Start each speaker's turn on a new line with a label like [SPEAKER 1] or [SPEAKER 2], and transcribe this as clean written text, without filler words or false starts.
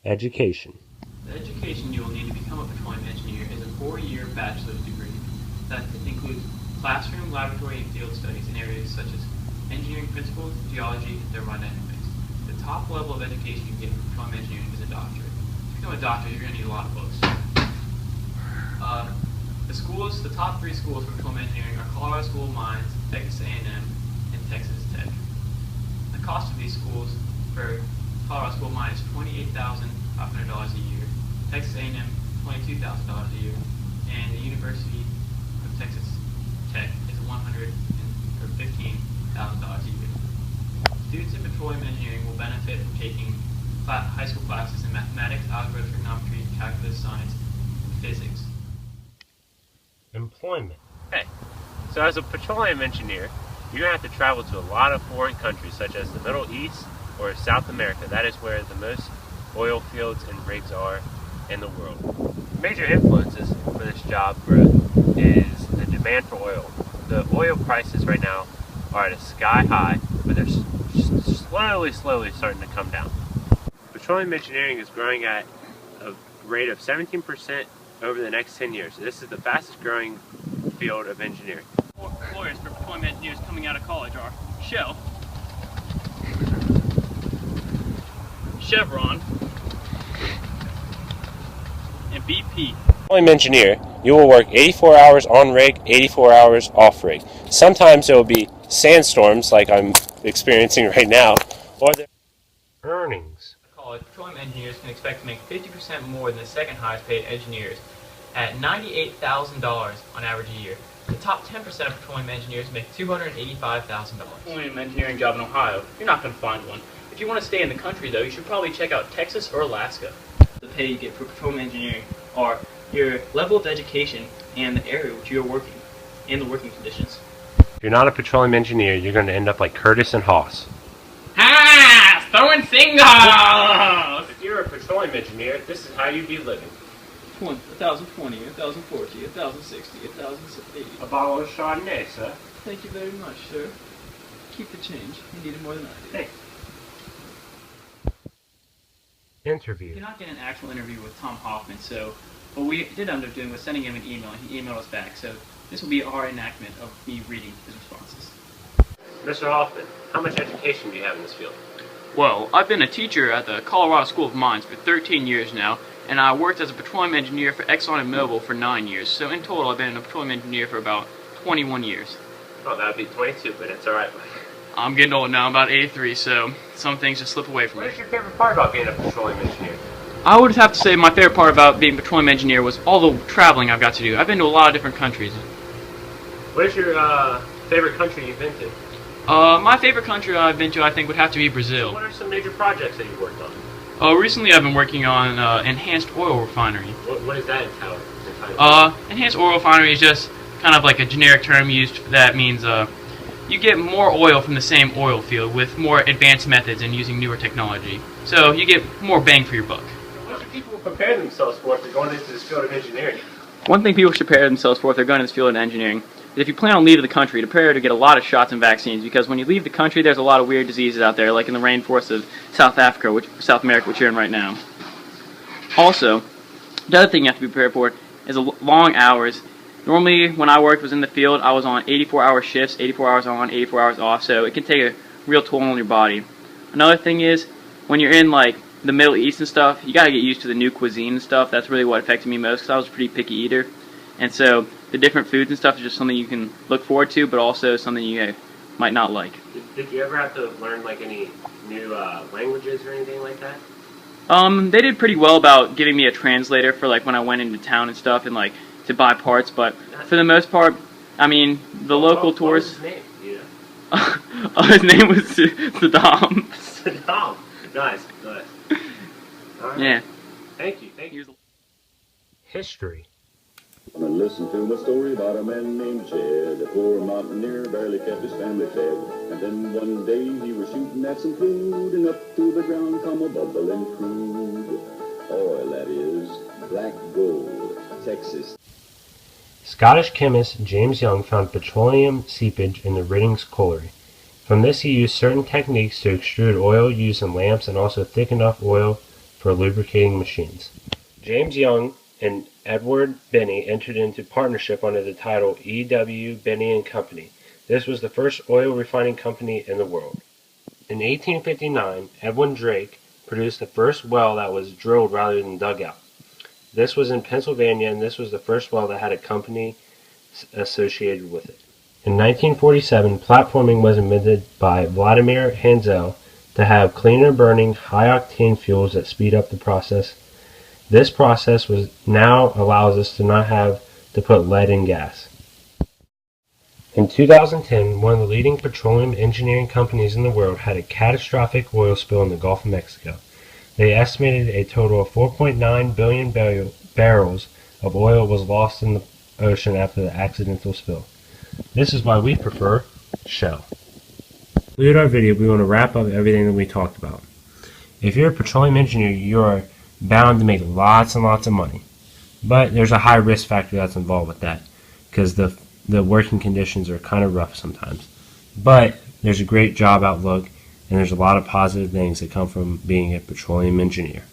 [SPEAKER 1] Education.
[SPEAKER 2] The education you will need to become a petroleum engineer is a 4-year bachelor's degree that includes classroom, laboratory, and field studies in areas such as engineering principles, geology, and thermodynamics. The top level of education you get for petroleum engineering is a doctorate. To become a doctor, you're going to need a lot of books. The top 3 schools for petroleum engineering are Colorado School of Mines, Texas A&M, and Texas Tech. The cost of these schools for Colorado School of Mines is $28,500 a year, Texas A&M $22,000 a year, and the University of Texas Tech is $15,000 a year. Students in petroleum engineering will benefit from taking high school classes in mathematics, algebra, trigonometry, calculus, science, and physics.
[SPEAKER 1] Employment.
[SPEAKER 3] Okay, so as a petroleum engineer, you're going to have to travel to a lot of foreign countries such as the Middle East or South America. That is where the most oil fields and rigs are in the world. Major influences for this job growth is the demand for oil. The oil prices right now are at a sky high, but they're slowly starting to come down. Petroleum engineering is growing at a rate of 17% over the next 10 years. This is the fastest growing field of engineering.
[SPEAKER 2] Employers for petroleum engineers coming out of college are Shell, Chevron, and BP.
[SPEAKER 1] Petroleum engineer, you will work 84 hours on rig, 84 hours off rig. Sometimes it will be sandstorms like I'm experiencing right now, or the earnings.
[SPEAKER 2] College, petroleum engineers can expect to make 50% more than the second highest paid engineers at $98,000 on average a year. The top 10% of petroleum engineers make $285,000. Petroleum engineering job in Ohio, you're not going to find one. If you want to stay in the country though, you should probably check out Texas or Alaska. The pay you get for petroleum engineering are your level of education and the area which you're working, and the working conditions.
[SPEAKER 1] If you're not a petroleum engineer, you're going to end up like Curtis and Haas.
[SPEAKER 2] Ah! Throwing singles!
[SPEAKER 3] If you're a petroleum engineer, this is how you'd be living.
[SPEAKER 2] 1,020, 1,040, 1,060, 1,080.
[SPEAKER 3] A bottle of Chardonnay, sir.
[SPEAKER 2] Thank you very much, sir. Keep the change. You need it more than I do.
[SPEAKER 3] Thanks.
[SPEAKER 1] Interview.
[SPEAKER 2] We did not get an actual interview with Tom Hoffman, so what we did end up doing was sending him an email, and he emailed us back. So this will be our enactment of me reading his responses.
[SPEAKER 3] Mr. Hoffman, how much education do you have in this field?
[SPEAKER 2] Well, I've been a teacher at the Colorado School of Mines for 13 years now, and I worked as a petroleum engineer for Exxon and Mobil for 9 years. So in total, I've been a petroleum engineer for about 21 years.
[SPEAKER 3] Oh, that would be 22, but it's alright.
[SPEAKER 2] I'm getting old now, I'm about 83, so some things just slip away from me.
[SPEAKER 3] What is your favorite part about being a petroleum engineer?
[SPEAKER 2] I would have to say my favorite part about being a petroleum engineer was all the traveling I've got to do. I've been to a lot of different countries.
[SPEAKER 3] What is your favorite country you've been to?
[SPEAKER 2] My favorite country I've been to, I think, would have to be Brazil.
[SPEAKER 3] So what are some major projects that you've worked on?
[SPEAKER 2] Recently I've been working on enhanced oil refinery.
[SPEAKER 3] What does that entail?
[SPEAKER 2] Enhanced oil refinery is just kind of like a generic term used that means you get more oil from the same oil field with more advanced methods and using newer technology. So you get more bang for your buck.
[SPEAKER 3] What should people prepare themselves for if they're going into this field of engineering?
[SPEAKER 2] One thing people should prepare themselves for if they're going into this field of engineering is if you plan on leaving the country, to prepare to get a lot of shots and vaccines, because when you leave the country there's a lot of weird diseases out there, like in the rainforests of South America, which you're in right now. Also, the other thing you have to be prepared for is long hours. Normally, when I was in the field, I was on 84-hour shifts, 84 hours on, 84 hours off, so it can take a real toll on your body. Another thing is, when you're in like the Middle East and stuff, you gotta get used to the new cuisine and stuff. That's really what affected me most, because I was a pretty picky eater. And so, the different foods and stuff is just something you can look forward to, but also something you might not like.
[SPEAKER 3] Did you ever have to learn like any new languages or anything like that?
[SPEAKER 2] They did pretty well about giving me a translator for like when I went into town and stuff, and like to buy parts, but for the most part, I mean, the local tourists...
[SPEAKER 3] What was his name? Yeah.
[SPEAKER 2] His name was Saddam.
[SPEAKER 3] Saddam. Nice. All right.
[SPEAKER 2] Yeah.
[SPEAKER 3] Thank you.
[SPEAKER 1] History.
[SPEAKER 4] Come and listen to a story about a man named Jed. A poor mountaineer barely kept his family fed. And then one day he was shooting at some food, and up to the ground come a bubbling crude oil, that is, black gold, Texas.
[SPEAKER 1] Scottish chemist James Young found petroleum seepage in the Riddings colliery. From this he used certain techniques to extrude oil used in lamps and also thick enough oil for lubricating machines. James Young and Edward Binney entered into partnership under the title E.W. Binney and Company. This was the first oil refining company in the world. In 1859, Edwin Drake produced the first well that was drilled rather than dug out. This was in Pennsylvania, and this was the first well that had a company associated with it. In 1947, platforming was invented by Vladimir Hansel to have cleaner burning, high-octane fuels that speed up the process. This process now allows us to not have to put lead in gas. In 2010, one of the leading petroleum engineering companies in the world had a catastrophic oil spill in the Gulf of Mexico. They estimated a total of 4.9 billion barrels of oil was lost in the ocean after the accidental spill. This is why we prefer Shell. To conclude our video, we want to wrap up everything that we talked about. If you're a petroleum engineer, you are bound to make lots and lots of money. But there's a high risk factor that's involved with that, because the working conditions are kind of rough sometimes. But there's a great job outlook, and there's a lot of positive things that come from being a petroleum engineer.